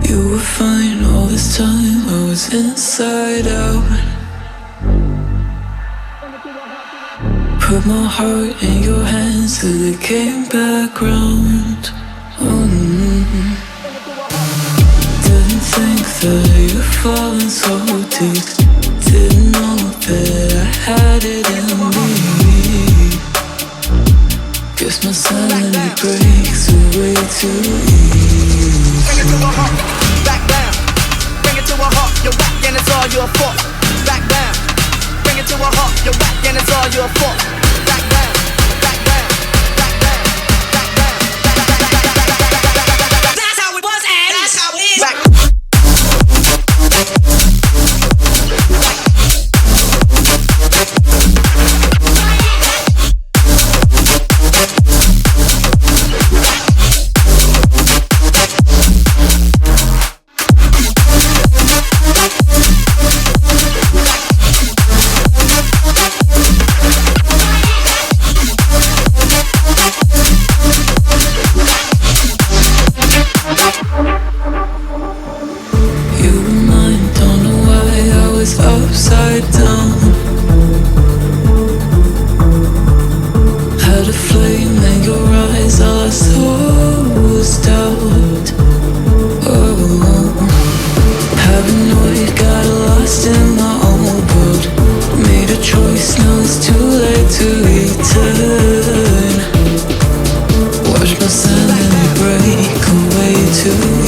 You were fine all this time, I was inside out. Put my heart in your hands till it came back round. Didn't think that you'd fallen so deep. Didn't know that I had it in me. Guess my sanity breaks away too easy. Bring it to a halt, back down. Bring it to a halt, you're whack and it's all your fault. Back down. Bring it to a halt, you're whack and it's all your fault. Back down, back down, back down, back down, back down. That's how it was and that's how it is. Back. Upside down, had a flame in your eyes, all I saw was doubt. Oh, paranoid, got lost in my own world. Made a choice, now it's too late to return. Watch my sanity break away too